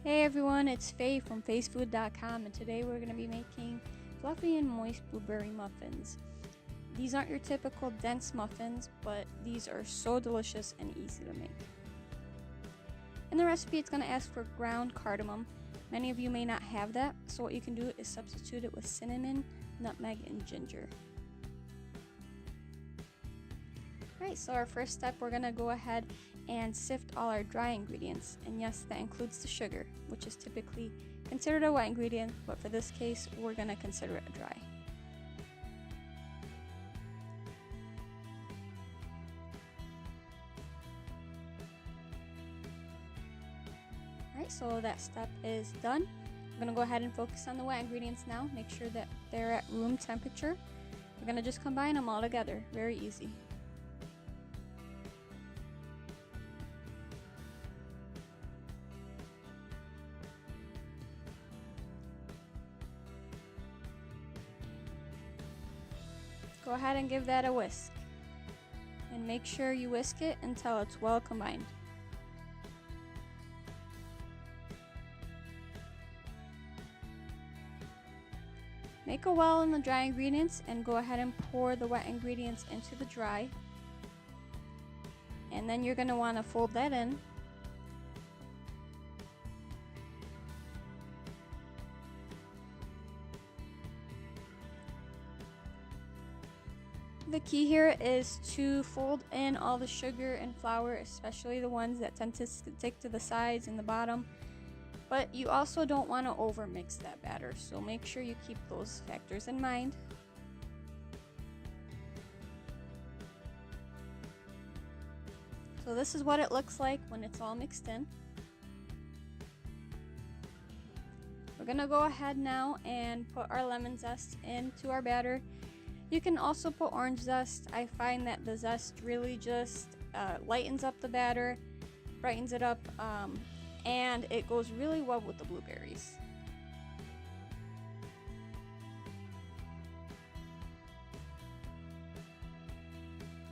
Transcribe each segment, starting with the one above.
Hey everyone, it's Faye from faysfood.com, and today we're going to be making fluffy and moist blueberry muffins. These aren't your typical dense muffins, but these are so delicious and easy to make. In the recipe, it's going to ask for ground cardamom. Many of you may not have that, so what you can do is substitute it with cinnamon, nutmeg, and ginger. Alright, so our first step, we're going to go ahead and sift all our dry ingredients, and yes, that includes the sugar, which is typically considered a wet ingredient, but for this case we're going to consider it dry. Alright, so that step is done. I'm going to go ahead and focus on the wet ingredients now. Make sure that they're at room temperature. We're going to just combine them all together. Very easy. Go ahead and give that a whisk, and make sure you whisk it until it's well combined. Make a well in the dry ingredients and go ahead and pour the wet ingredients into the dry, and then you're going to want to fold that in. The key here is to fold in all the sugar and flour, especially the ones that tend to stick to the sides and the bottom. But you also don't want to overmix that batter, so make sure you keep those factors in mind. So this is what it looks like when it's all mixed in. We're going to go ahead now and put our lemon zest into our batter. You can also put orange zest. I find that the zest really just lightens up the batter, brightens it up, and it goes really well with the blueberries.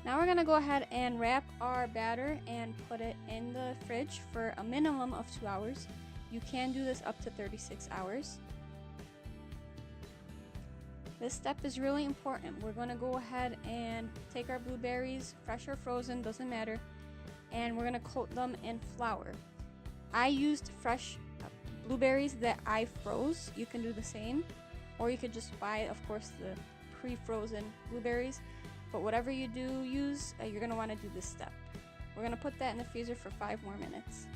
Now we're going to go ahead and wrap our batter and put it in the fridge for a minimum of 2 hours. You can do this up to 36 hours. This step is really important. We're going to go ahead and take our blueberries, fresh or frozen, doesn't matter, and we're going to coat them in flour. I used fresh blueberries that I froze. You can do the same, or you could just buy, of course, the pre-frozen blueberries, but whatever you do use, you're going to want to do this step. We're going to put that in the freezer for 5 more minutes.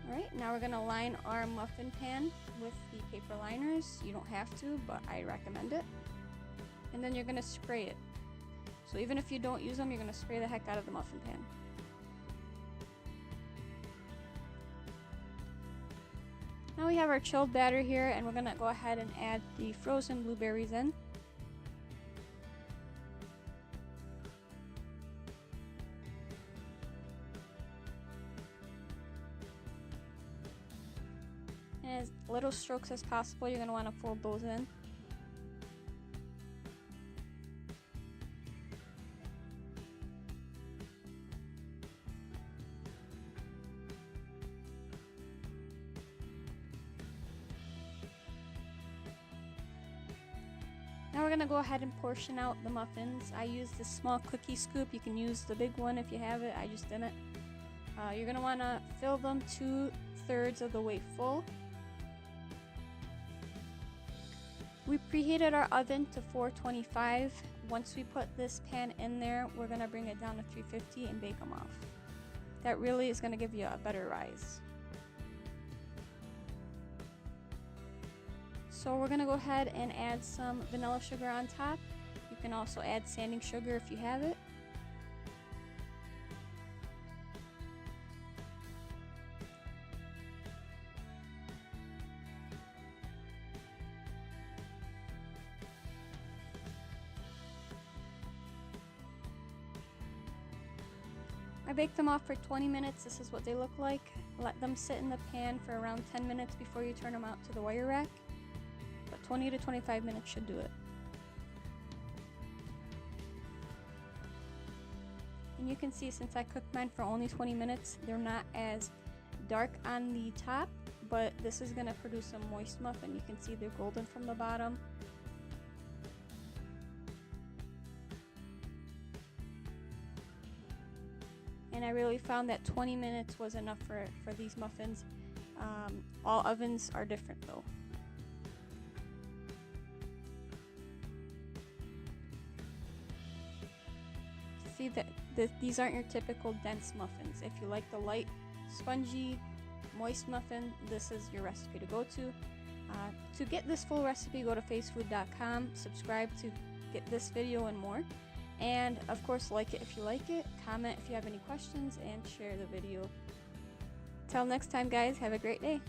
Alright, now we're going to line our muffin pan with the paper liners. You don't have to, but I recommend it. And then you're going to spray it. So even if you don't use them, you're going to spray the heck out of the muffin pan. Now we have our chilled batter here, and we're going to go ahead and add the frozen blueberries in. And as little strokes as possible, you're going to want to fold those in. Now we're going to go ahead and portion out the muffins. I use this small cookie scoop. You can use the big one if you have it. I just didn't. You're going to want to fill them 2/3 of the way full. We preheated our oven to 425. Once we put this pan in there, we're going to bring it down to 350 and bake them off. That really is going to give you a better rise. So we're going to go ahead and add some vanilla sugar on top. You can also add sanding sugar if you have it. I baked them off for 20 minutes. This is what they look like. Let them sit in the pan for around 10 minutes before you turn them out to the wire rack. But 20 to 25 minutes should do it. And you can see since I cooked mine for only 20 minutes, they're not as dark on the top, but this is going to produce a moist muffin. You can see they're golden from the bottom. And I really found that 20 minutes was enough for these muffins. All ovens are different though. See that these aren't your typical dense muffins. If you like the light, spongy, moist muffin, this is your recipe to go to. To get this full recipe, go to faysfood.com, subscribe to get this video and more. And of course, like it if you like it, comment if you have any questions, and share the video. Till next time guys, have a great day.